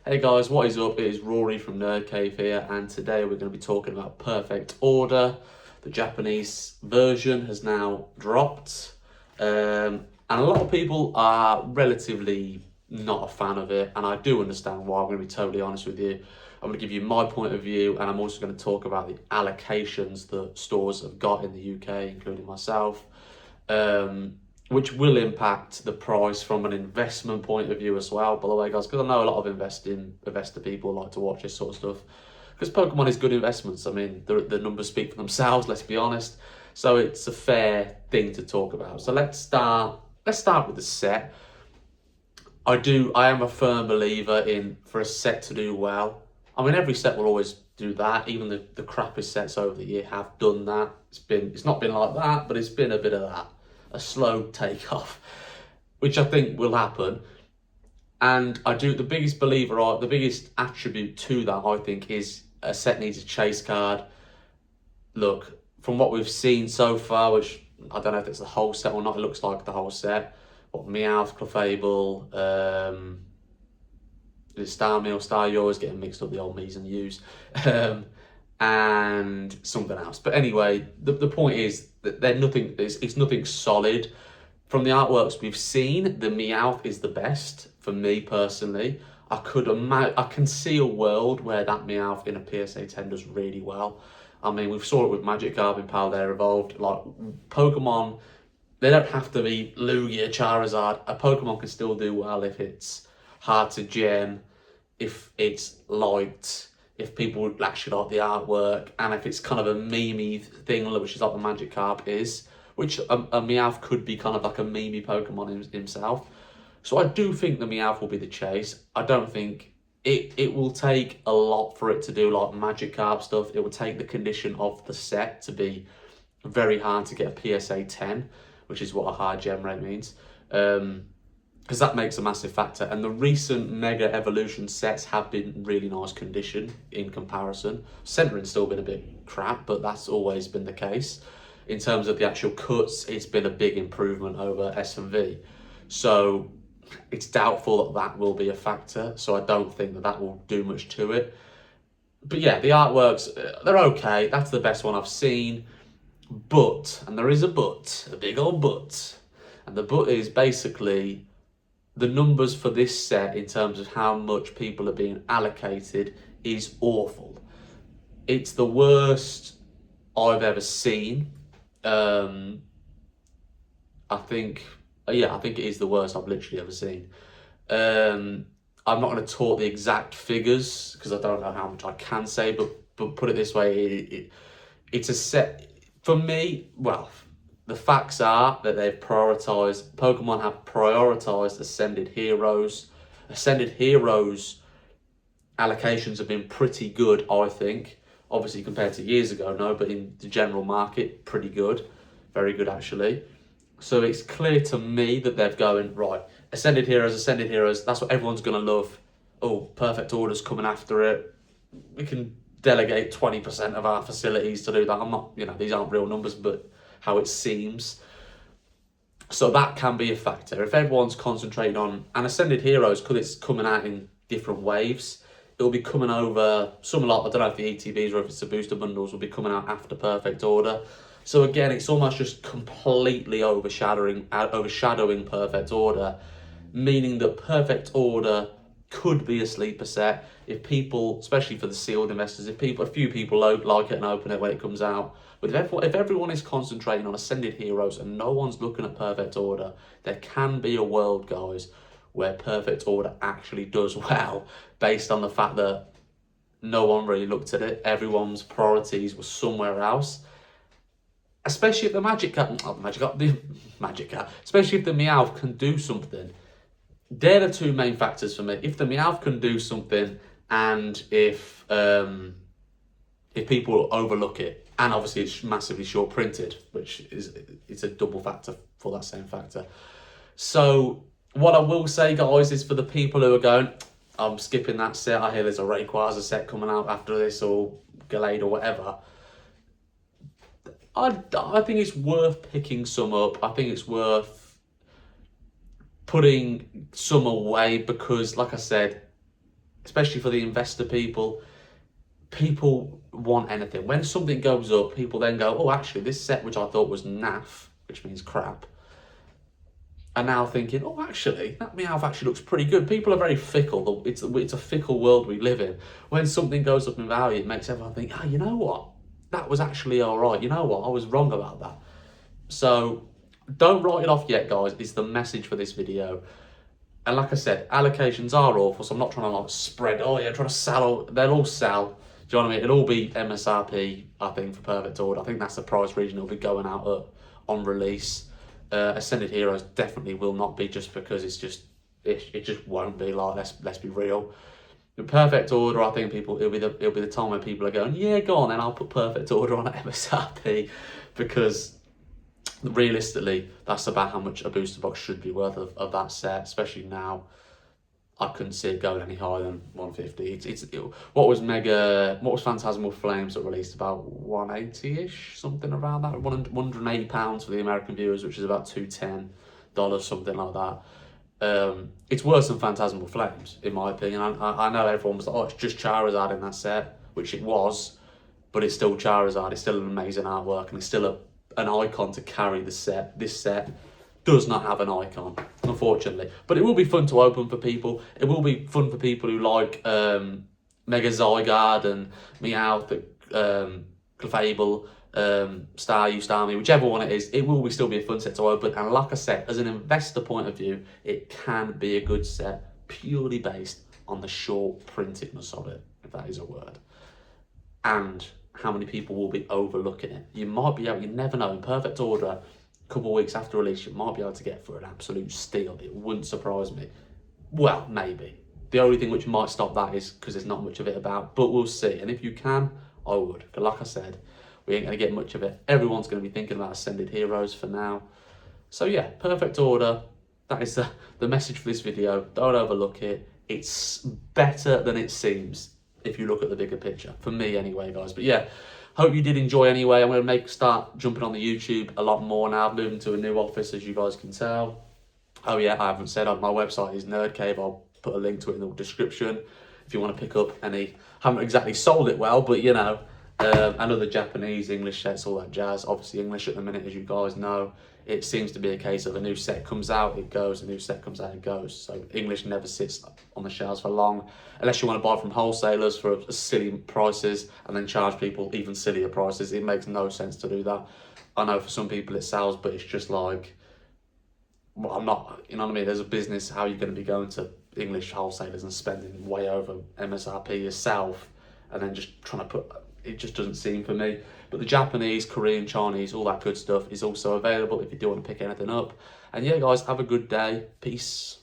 Hey guys, what is up? It is Rory from Nerd Cave here, and today we're going to be talking about Perfect Order. The Japanese version has now dropped, and a lot of people are relatively not a fan of it, and I do understand why. I'm going to be totally honest with you. I'm going to give you my point of view, and I'm also going to talk about the allocations that stores have got in the UK, including myself. Which will impact the price from an investment point of view as well, by the way, guys, because I know a lot of investor people like to watch this sort of stuff. Because Pokemon is good investments. I mean, the numbers speak for themselves, let's be honest. So it's a fair thing to talk about. So let's start with the set. I am a firm believer in, for a set to do well. I mean, every set will always do that. Even the crappiest sets over the year have done that. It's not been like that, but it's been a bit of that. A slow takeoff, which I think will happen. And the biggest believer, or the biggest attribute to that, I think, is a set needs a chase card. Look, from what we've seen so far, which I don't know if it's the whole set or not, it looks like the whole set. What, Meowth, Clefable, Starmie, Star always getting mixed up, the old me's and you's, and something else. But anyway, the point is that it's nothing solid. From the artworks we've seen, the Meowth is the best for me personally. I can see a world where that Meowth in a PSA 10 does really well. I mean, we've saw it with Magikarp in Paldea Evolved. Like, Pokemon, they don't have to be Lugia, Charizard. A Pokemon can still do well if it's hard to gem, if it's liked, if people actually like the artwork, and if it's kind of a meme thing, which is like the Magikarp is, which a Meowth could be kind of like a meme Pokemon himself. So I do think the Meowth will be the chase. I don't think it will take a lot for it to do like Magikarp stuff. It will take the condition of the set to be very hard to get a PSA 10, which is what a high gem rate means. Because that makes a massive factor. And the recent Mega Evolution sets have been really nice condition in comparison. Centering's still been a bit crap, but that's always been the case. In terms of the actual cuts, it's been a big improvement over S&V. So it's doubtful that will be a factor. So I don't think that will do much to it. But yeah, the artworks, they're okay. That's the best one I've seen. But, and there is a big old but. And the but is basically the numbers for this set in terms of how much people are being allocated is awful. It's the worst I've ever seen. I think it is the worst I've literally ever seen. I'm not going to talk the exact figures because I don't know how much I can say, but put it this way, it's a set, for me, well, the facts are that Pokemon have prioritized Ascended Heroes. Ascended Heroes allocations have been pretty good, I think. Obviously compared to years ago, no, but in the general market, pretty good. Very good, actually. So it's clear to me that they're going, right, Ascended Heroes, that's what everyone's going to love. Oh, Perfect Order's coming after it. We can delegate 20% of our facilities to do that. I'm not, these aren't real numbers, but how it seems. So that can be a factor. If everyone's concentrating on, and Ascended Heroes, because it's coming out in different waves, it'll be coming over, some like, I don't know if the ETBs or if it's the booster bundles will be coming out after Perfect Order. So again, it's almost just completely overshadowing Perfect Order, meaning that Perfect Order could be a sleeper set if people, especially for the sealed investors, if a few people like it and open it when it comes out. But if everyone is concentrating on Ascended Heroes and no one's looking at Perfect Order, there can be a world, guys, where Perfect Order actually does well, based on the fact that no one really looked at it. Everyone's priorities were somewhere else. Especially if the especially if the Meowth can do something. They're the two main factors for me. If the Meowth can do something, and if people overlook it, and obviously it's massively short printed, which it's a double factor for that same factor. So what I will say, guys, is for the people who are going, I'm skipping that set, I hear there's a Rayquaza set coming out after this, or Gallade or whatever. I think it's worth picking some up. I think it's worth putting some away because, like I said, especially for the investor people. People want anything. When something goes up, people then go, oh, actually, this set, which I thought was naff, which means crap, are now thinking, oh, actually, that Meowth actually looks pretty good. People are very fickle. It's a fickle world we live in. When something goes up in value, it makes everyone think, oh, you know what? That was actually all right. You know what? I was wrong about that. So don't write it off yet, guys. It's the message for this video. And like I said, allocations are awful, so I'm not trying to like spread, oh yeah, trying to sell, they'll all sell. Do you know what I mean? It'll all be MSRP, I think, for Perfect Order. I think that's the price region it'll be going out at on release. Ascended Heroes definitely will not be, just because it just won't be like, let's be real. The Perfect Order, I think it'll be the time when people are going, yeah, go on then, I'll put Perfect Order on at MSRP, because realistically, that's about how much a booster box should be worth of that set, especially now. I couldn't see it going any higher than 150. What was Phantasmal Flames that released, about 180-ish, something around that, £180 for the American viewers, which is about $210, something like that. It's worse than Phantasmal Flames, in my opinion. I know everyone was like, oh, it's just Charizard in that set, which it was, but it's still Charizard. It's still an amazing artwork, and it's still an icon to carry the set. This set does not have an icon, unfortunately. But it will be fun to open for people. It will be fun for people who like Mega Zygarde and Meowth, Clefable, Starmie, whichever one it is. It will still be a fun set to open. And like I said, as an investor point of view, it can be a good set purely based on the short printedness of it, if that is a word. And how many people will be overlooking it. You might be able, you never know, in Perfect Order, a couple of weeks after release, you might be able to get for an absolute steal. It wouldn't surprise me. Well, maybe. The only thing which might stop that is because there's not much of it about, but we'll see. And if you can, I would. Because like I said, we ain't going to get much of it. Everyone's going to be thinking about Ascended Heroes for now. So yeah, Perfect Order. That is the message for this video. Don't overlook it. It's better than it seems if you look at the bigger picture. For me anyway, guys. But yeah, hope you did enjoy anyway. I'm going to start jumping on the YouTube a lot more now. I've moved into a new office, as you guys can tell. Oh yeah, I haven't said, my website is Nerd Cave. I'll put a link to it in the description if you want to pick up any. Haven't exactly sold it well, but you know, another Japanese, English sets, all that jazz. Obviously English at the minute, as you guys know. It seems to be a case of a new set comes out, it goes, a new set comes out, it goes. So English never sits on the shelves for long, unless you want to buy from wholesalers for silly prices and then charge people even sillier prices. It makes no sense to do that. I know for some people it sells, but it's just like, well, I'm not, you know what I mean? There's a business, how are you going to be going to English wholesalers and spending way over MSRP yourself and then just trying to put, it just doesn't seem for me. But the Japanese, Korean, Chinese, all that good stuff is also available if you do want to pick anything up. And yeah, guys, have a good day. Peace.